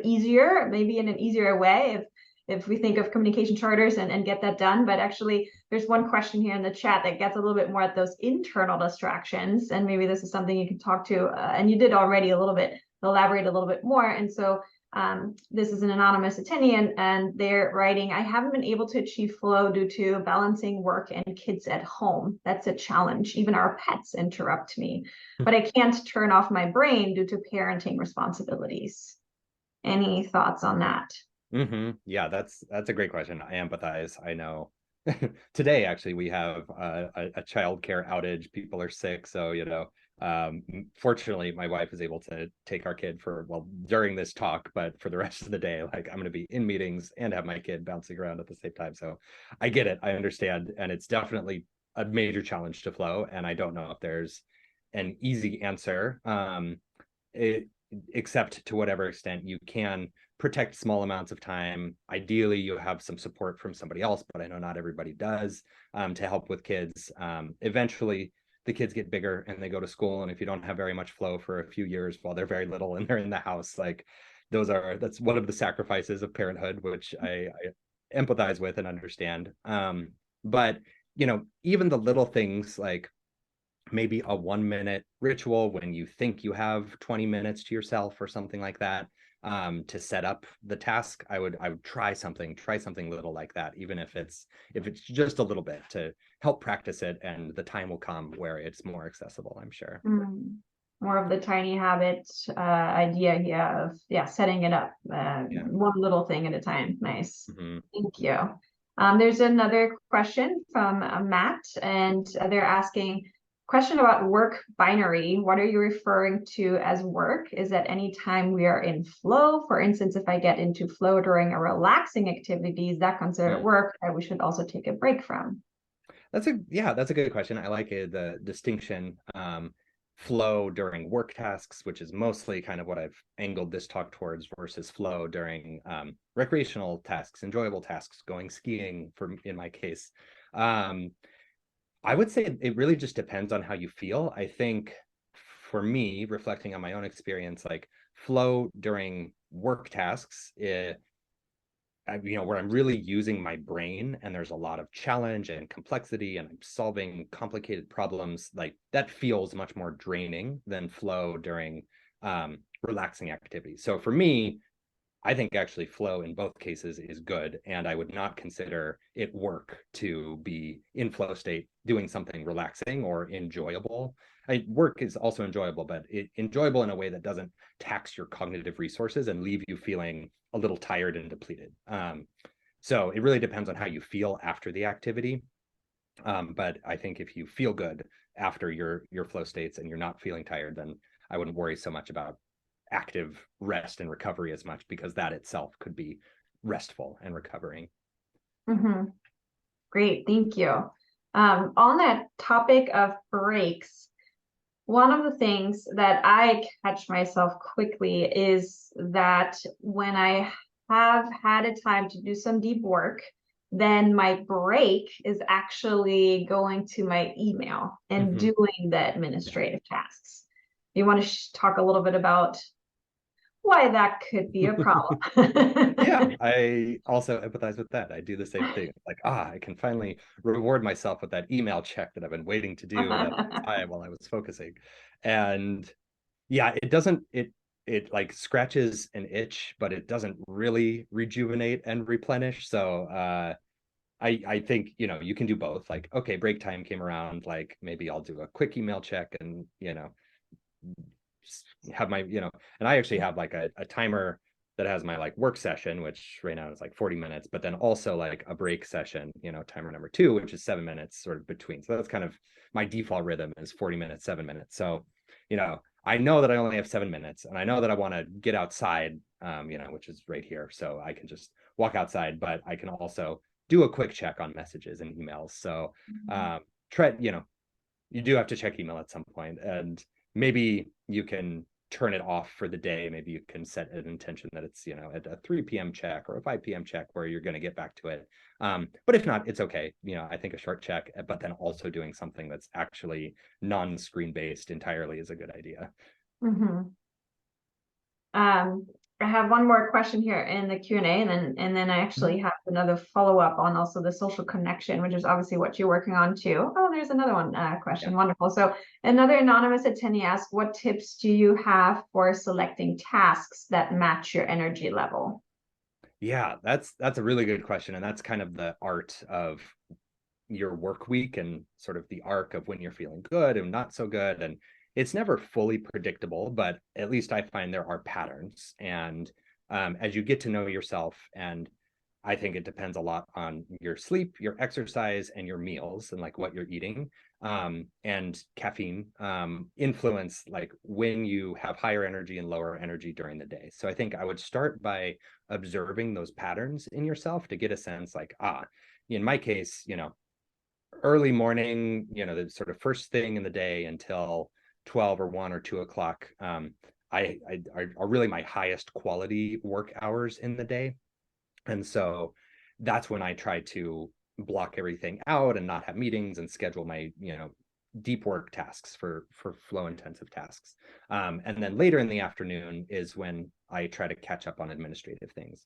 easier, maybe in an easier way if we think of communication charters and get that done. But actually, there's one question here in the chat that gets a little bit more at those internal distractions, and maybe this is something you can talk to, and you did already a little bit, elaborate a little bit more. And so this is an anonymous attendee, and they're writing, I haven't been able to achieve flow due to balancing work and kids at home. That's a challenge. Even our pets interrupt me, but I can't turn off my brain due to parenting responsibilities. Any thoughts on that? Yeah, that's a great question. I empathize. I know today actually we have a childcare outage. People are sick, so fortunately my wife is able to take our kid for, well, during this talk, but for the rest of the day, like, I'm going to be in meetings and have my kid bouncing around at the same time. So I get it, I understand, and it's definitely a major challenge to flow, and I don't know if there's an easy answer. It, except to whatever extent you can protect small amounts of time. Ideally, you have some support from somebody else, but I know not everybody does, to help with kids. Eventually, the kids get bigger and they go to school, and if you don't have very much flow for a few years while they're very little and they're in the house, like, that's one of the sacrifices of parenthood, which I empathize with and understand. But even the little things, like maybe a 1 minute ritual when you think you have 20 minutes to yourself or something like that, to set up the task. I would try something little like that, even if it's just a little bit, to help practice it, and the time will come where it's more accessible, I'm sure. More of the tiny habit idea here of setting it up, one little thing at a time. Nice. Thank you. There's another question from Matt, and they're asking, question about work binary. What are you referring to as work? Is that any time we are in flow? For instance, if I get into flow during a relaxing activity, is that considered work that we should also take a break from? That's a good question. I like it, the distinction. Flow during work tasks, which is mostly kind of what I've angled this talk towards, versus flow during recreational tasks, enjoyable tasks, going skiing, in my case. I would say it really just depends on how you feel. I think for me, reflecting on my own experience, like flow during work tasks, where I'm really using my brain and there's a lot of challenge and complexity and I'm solving complicated problems, like that feels much more draining than flow during relaxing activities. So for me, I think actually flow in both cases is good, and I would not consider it work to be in flow state doing something relaxing or enjoyable. Work is also enjoyable, but enjoyable in a way that doesn't tax your cognitive resources and leave you feeling a little tired and depleted. So it really depends on how you feel after the activity. But I think if you feel good after your flow states and you're not feeling tired, then I wouldn't worry so much about active rest and recovery as much, because that itself could be restful and recovering. Great, thank you. On that topic of breaks, one of the things that I catch myself quickly is that when I have had a time to do some deep work, then my break is actually going to my email and doing the administrative tasks. You want to talk a little bit about why that could be a problem? Yeah, I also empathize with that. I do the same thing. Like, I can finally reward myself with that email check that I've been waiting to do the whole time while I was focusing. And yeah, it like scratches an itch, but it doesn't really rejuvenate and replenish. So I think you can do both. Like, okay, break time came around, like maybe I'll do a quick email check and have my and I actually have like a timer that has my like work session, which right now is like 40 minutes, but then also like a break session, timer number 2, which is 7 minutes sort of between. So that's kind of my default rhythm, is 40 minutes, 7 minutes. So I know that I only have 7 minutes, and I know that I want to get outside, which is right here, so I can just walk outside, but I can also do a quick check on messages and emails. So you do have to check email at some point, and maybe you can turn it off for the day. Maybe you can set an intention that it's at a 3 p.m. check or a 5 p.m. check where you're going to get back to it. But if not, it's okay. I think a short check, but then also doing something that's actually non-screen based entirely is a good idea. I have one more question here in the Q&A, and then I actually have another follow-up on also the social connection, which is obviously what you're working on too. Oh, there's another one question. Yeah. Wonderful. So another anonymous attendee asked, what tips do you have for selecting tasks that match your energy level? Yeah, that's a really good question. And that's kind of the art of your work week, and sort of the arc of when you're feeling good and not so good. And it's never fully predictable, but at least I find there are patterns. And as you get to know yourself and I think it depends a lot on your sleep, your exercise, and your meals, and like what you're eating. And caffeine influence like when you have higher energy and lower energy during the day. So I think I would start by observing those patterns in yourself to get a sense like, in my case, early morning, the sort of first thing in the day until 12 or 1 or 2 o'clock, I are really my highest quality work hours in the day. And so that's when I try to block everything out and not have meetings and schedule my, deep work tasks for flow intensive tasks. And then later in the afternoon is when I try to catch up on administrative things.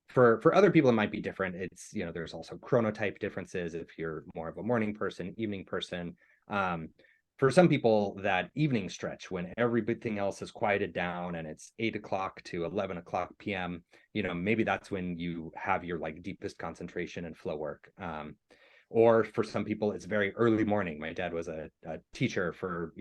For other people, it might be different. It's, there's also chronotype differences if you're more of a morning person, evening person. For some people, that evening stretch when everything else is quieted down and it's 8 o'clock to 11 o'clock p.m., maybe that's when you have your like deepest concentration and flow work. Or for some people, it's very early morning. My dad was a teacher for,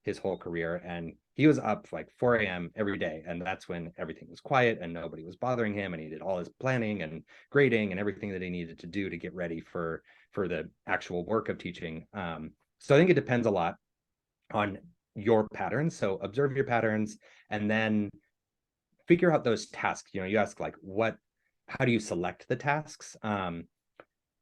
his whole career, and he was up like 4 a.m. every day. And that's when everything was quiet and nobody was bothering him. And he did all his planning and grading and everything that he needed to do to get ready for the actual work of teaching. So I think it depends a lot on your patterns. So observe your patterns and then figure out those tasks. You ask like, how do you select the tasks?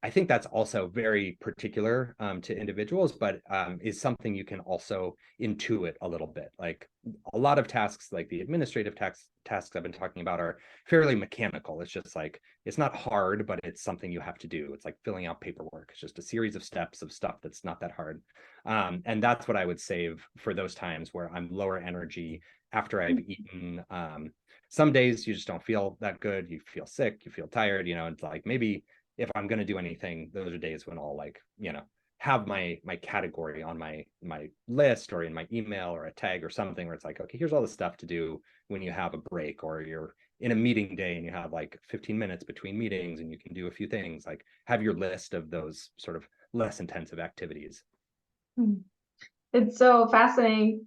I think that's also very particular to individuals, but is something you can also intuit a little bit. Like a lot of tasks, like the administrative tasks I've been talking about, are fairly mechanical. It's just like, it's not hard, but it's something you have to do. It's like filling out paperwork. It's just a series of steps of stuff that's not that hard. And that's what I would save for those times where I'm lower energy after I've eaten. Some days you just don't feel that good. You feel sick, you feel tired, it's like maybe if I'm going to do anything, those are days when I'll like, have my category on my list or in my email or a tag or something where it's like, okay, here's all the stuff to do when you have a break or you're in a meeting day and you have like 15 minutes between meetings and you can do a few things. Like have your list of those sort of less intensive activities. It's so fascinating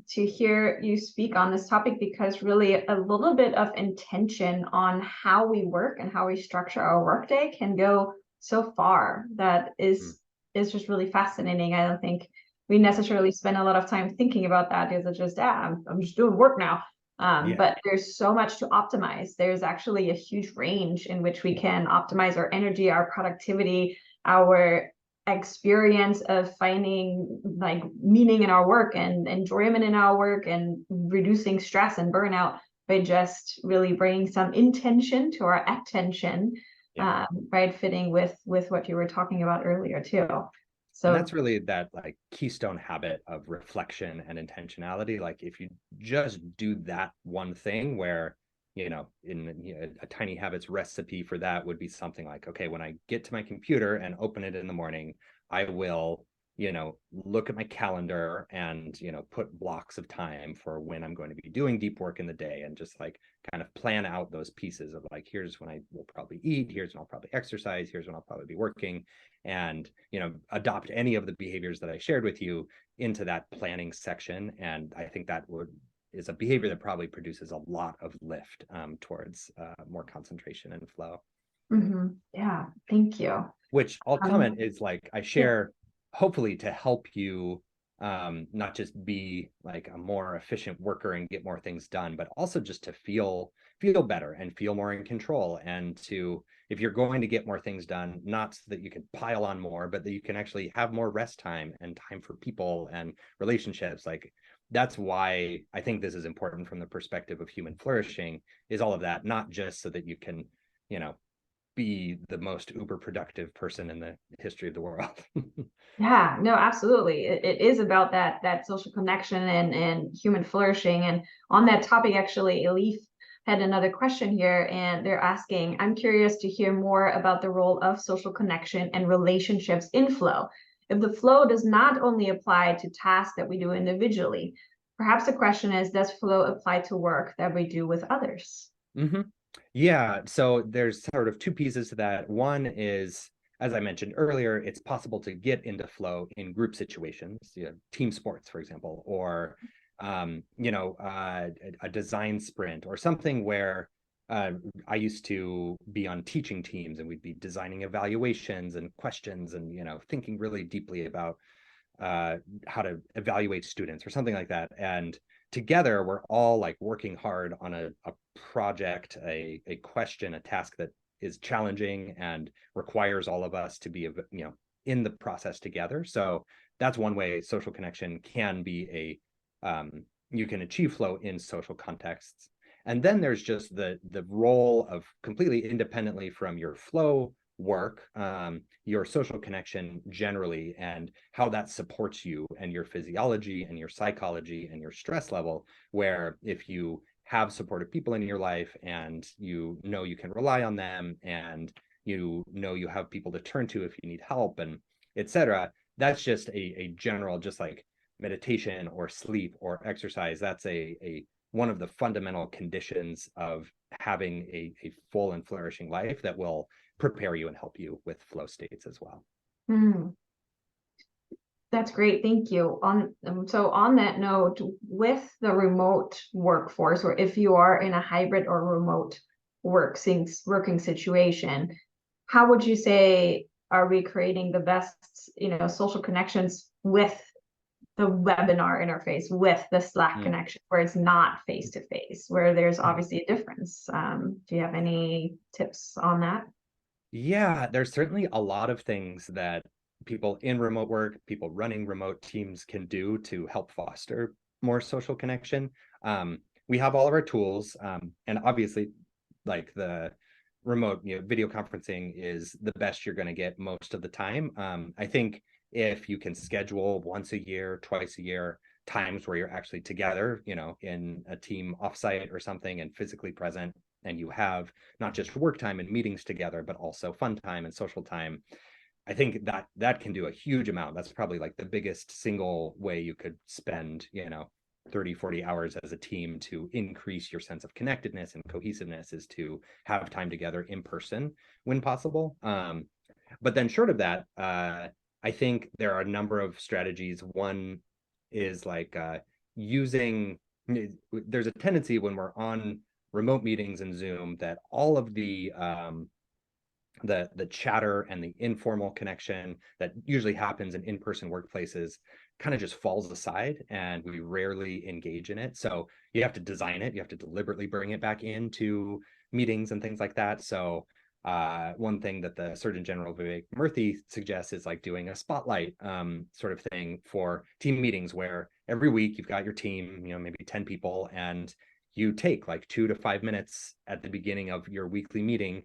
to hear you speak on this topic, because really a little bit of intention on how we work and how we structure our workday can go so far. That is just really fascinating. I don't think we necessarily spend a lot of time thinking about that, because it's just, I'm just doing work now. But there's so much to optimize. There's actually a huge range in which we can optimize our energy, our productivity, our experience of finding like meaning in our work and enjoyment in our work, and reducing stress and burnout by just really bringing some intention to our attention, right, fitting with what you were talking about earlier too. So and that's really that like keystone habit of reflection and intentionality. Like if you just do that one thing where, a tiny habits recipe for that would be something like, okay, when I get to my computer and open it in the morning, I will, look at my calendar and, put blocks of time for when I'm going to be doing deep work in the day, and just like kind of plan out those pieces of like, here's when I will probably eat, here's when I'll probably exercise, here's when I'll probably be working, and, adopt any of the behaviors that I shared with you into that planning section. And I think that is a behavior that probably produces a lot of lift towards more concentration and flow. Yeah, thank you. Which I'll comment is like I share hopefully to help you not just be like a more efficient worker and get more things done, but also just to feel better and feel more in control, and to, if you're going to get more things done, not so that you can pile on more, but that you can actually have more rest time and time for people and relationships. Like that's why I think this is important from the perspective of human flourishing, is all of that, not just so that you can, be the most uber productive person in the history of the world. Yeah, no, absolutely. It is about that social connection and human flourishing. And on that topic, actually, Elif had another question here, and they're asking, I'm curious to hear more about the role of social connection and relationships in flow. If the flow does not only apply to tasks that we do individually, perhaps the question is, does flow apply to work that we do with others? Yeah, so there's sort of two pieces to that. One is, as I mentioned earlier, it's possible to get into flow in group situations, team sports, for example, or a design sprint or something where I used to be on teaching teams, and we'd be designing evaluations and questions, and thinking really deeply about how to evaluate students or something like that. And together, we're all like working hard on a project, a question, a task that is challenging and requires all of us to be in the process together. So that's one way social connection can be you can achieve flow in social contexts. And then there's just the role of completely independently from your flow work, your social connection generally, and how that supports you and your physiology and your psychology and your stress level, where if you have supportive people in your life and you can rely on them, and you have people to turn to if you need help, and etc., that's just a general, just like meditation or sleep or exercise, that's a one of the fundamental conditions of having a full and flourishing life that will prepare you and help you with flow states as well. That's great. Thank you. So on that note, with the remote workforce, or if you are in a hybrid or remote working situation, how would you say are we creating the best, social connections with the webinar interface, with the Slack connection, where it's not face to face, where there's obviously a difference? Do you have any tips on that? Yeah, there's certainly a lot of things that people in remote work, people running remote teams can do to help foster more social connection. We have all of our tools, and obviously, like the remote, video conferencing is the best you're going to get most of the time. I think if you can schedule once a year, twice a year, times where you're actually together, in a team offsite or something, and physically present, and you have not just work time and meetings together, but also fun time and social time, I think that can do a huge amount. That's probably like the biggest single way you could spend, 30, 40 hours as a team to increase your sense of connectedness and cohesiveness, is to have time together in person when possible. But then short of that, I think there are a number of strategies. One is like there's a tendency when we're on remote meetings and Zoom that all of the chatter and the informal connection that usually happens in in-person workplaces kind of just falls aside, and we rarely engage in it. So you have to design it, you have to deliberately bring it back into meetings and things like that. So one thing that the Surgeon General Vivek Murthy suggests is like doing a spotlight sort of thing for team meetings, where every week you've got your team, maybe 10 people, and you take like 2 to 5 minutes at the beginning of your weekly meeting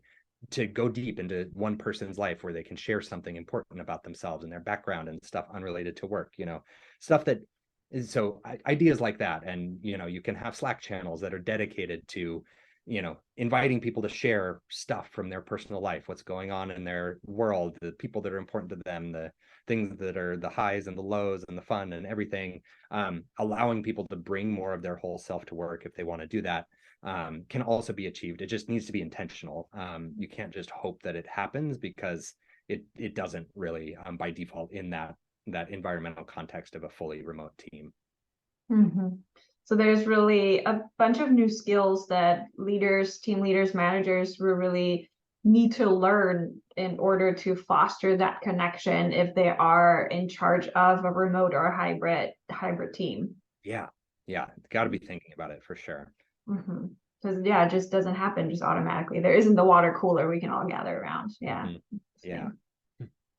to go deep into one person's life, where they can share something important about themselves and their background and stuff unrelated to work, stuff that is, so ideas like that. And you can have Slack channels that are dedicated to inviting people to share stuff from their personal life, what's going on in their world, the people that are important to them, the things that are the highs and the lows and the fun and everything, allowing people to bring more of their whole self to work if they want to do that, can also be achieved. It just needs to be intentional. You can't just hope that it happens, because it doesn't really, by default, in that environmental context of a fully remote team. So there's really a bunch of new skills that team leaders, managers will really need to learn in order to foster that connection if they are in charge of a remote or a hybrid team. Yeah, got to be thinking about it for sure. Because it just doesn't happen just automatically. There isn't the water cooler we can all gather around. Yeah.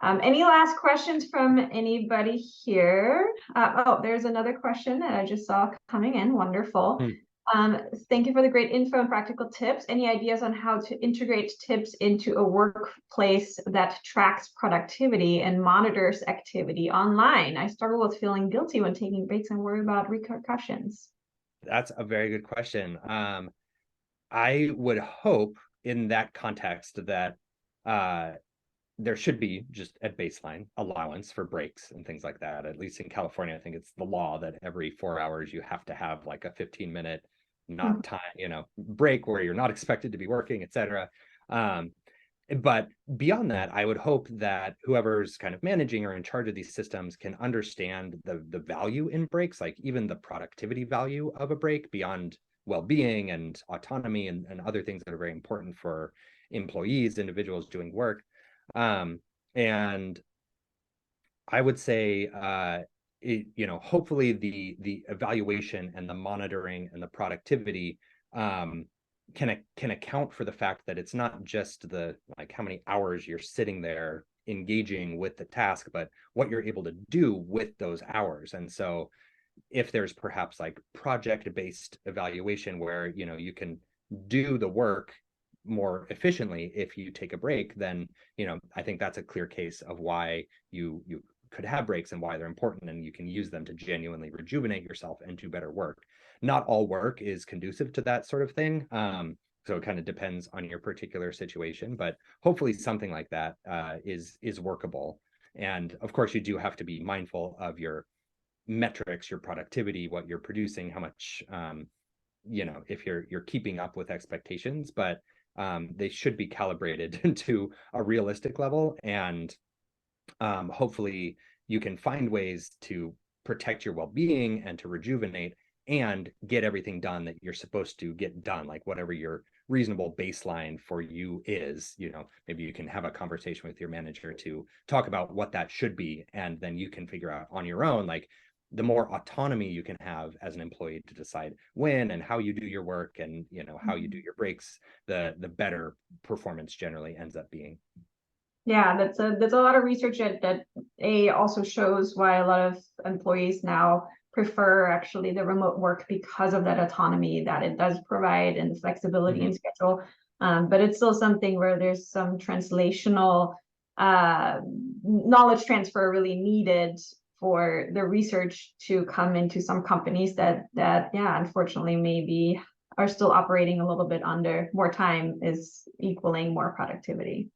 Any last questions from anybody here? There's another question that I just saw coming in. Wonderful. Thank you for the great info and practical tips. Any ideas on how to integrate tips into a workplace that tracks productivity and monitors activity online? I struggle with feeling guilty when taking breaks and worry about repercussions. That's a very good question. I would hope in that context that there should be just a baseline allowance for breaks and things like that. At least in California, I think it's the law that every 4 hours you have to have like a 15-minute not time, break where you're not expected to be working, etc. But beyond that, I would hope that whoever's kind of managing or in charge of these systems can understand the value in breaks, like even the productivity value of a break, beyond well-being and autonomy and other things that are very important for employees, individuals doing work. And I would say, hopefully the evaluation and the monitoring and the productivity can account for the fact that it's not just the like how many hours you're sitting there engaging with the task, but what you're able to do with those hours. And so if there's perhaps like project-based evaluation where you can do the work more efficiently if you take a break, then I think that's a clear case of why you could have breaks and why they're important, and you can use them to genuinely rejuvenate yourself and do better work. Not all work is conducive to that sort of thing. So it kind of depends on your particular situation, but hopefully something like that is workable. And of course, you do have to be mindful of your metrics, your productivity, what you're producing, how much, if you're keeping up with expectations, but they should be calibrated to a realistic level. And hopefully you can find ways to protect your well-being and to rejuvenate and get everything done that you're supposed to get done, like whatever your reasonable baseline for you is. Maybe you can have a conversation with your manager to talk about what that should be, and then you can figure out on your own, like the more autonomy you can have as an employee to decide when and how you do your work and how you do your breaks, the better performance generally ends up being. Yeah, that's a lot of research that also shows why a lot of employees now prefer actually the remote work because of that autonomy that it does provide and the flexibility in schedule. But it's still something where there's some translational knowledge transfer really needed for the research to come into some companies that unfortunately maybe are still operating a little bit under more time is equaling more productivity.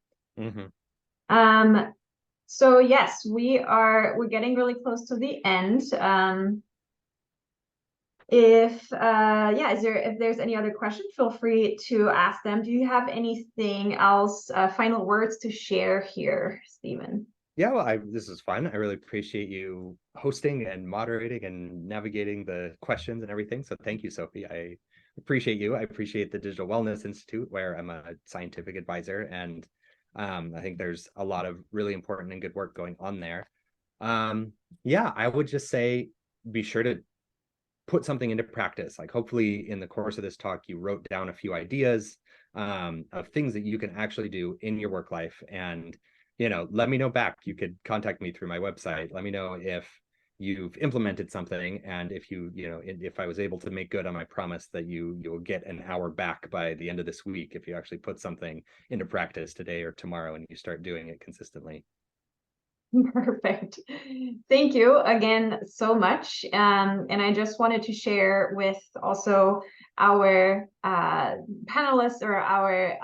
So yes, we're getting really close to the end. If there's any other questions, feel free to ask them. Do you have anything else, final words to share here, Stephen? Yeah, well, this is fun. I really appreciate you hosting and moderating and navigating the questions and everything. So thank you, Sophie. I appreciate you. I appreciate the Digital Wellness Institute, where I'm a scientific advisor, and I think there's a lot of really important and good work going on there. I would just say, be sure to put something into practice. Like hopefully in the course of this talk, you wrote down a few ideas of things that you can actually do in your work life. And, let me know back. You could contact me through my website. Let me know if you've implemented something, and if I was able to make good on my promise that you'll get an hour back by the end of this week if you actually put something into practice today or tomorrow and you start doing it consistently. Perfect. Thank you again so much. And I just wanted to share with also our panelists or our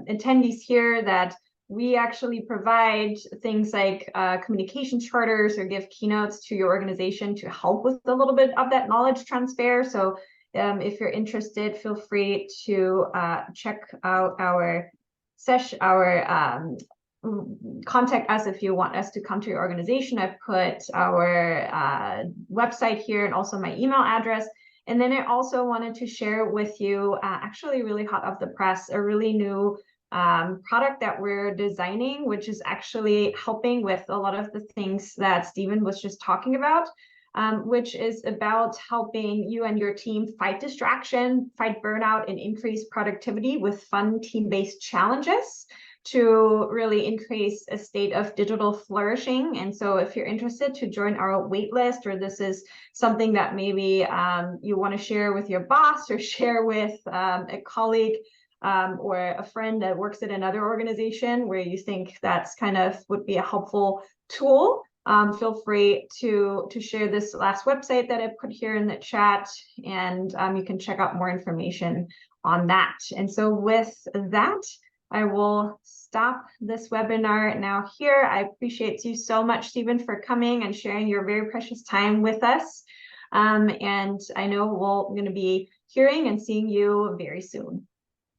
attendees here that we actually provide things like communication charters or give keynotes to your organization to help with a little bit of that knowledge transfer. So if you're interested, feel free to check out our session, contact us if you want us to come to your organization. I've put our website here and also my email address. And then I also wanted to share with you, actually really hot off the press, a really new product that we're designing, which is actually helping with a lot of the things that Stephen was just talking about, which is about helping you and your team fight distraction, fight burnout, and increase productivity with fun team-based challenges to really increase a state of digital flourishing. And so if you're interested to join our wait list, or this is something that maybe you want to share with your boss or share with a colleague or a friend that works at another organization where you think that's kind of would be a helpful tool, feel free to share this last website that I put here in the chat, and you can check out more information on that. And so with that, I will stop this webinar now here. I appreciate you so much, Stephen, for coming and sharing your very precious time with us. And I know we're going to be hearing and seeing you very soon.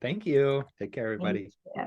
Thank you. Take care, everybody. Thank you.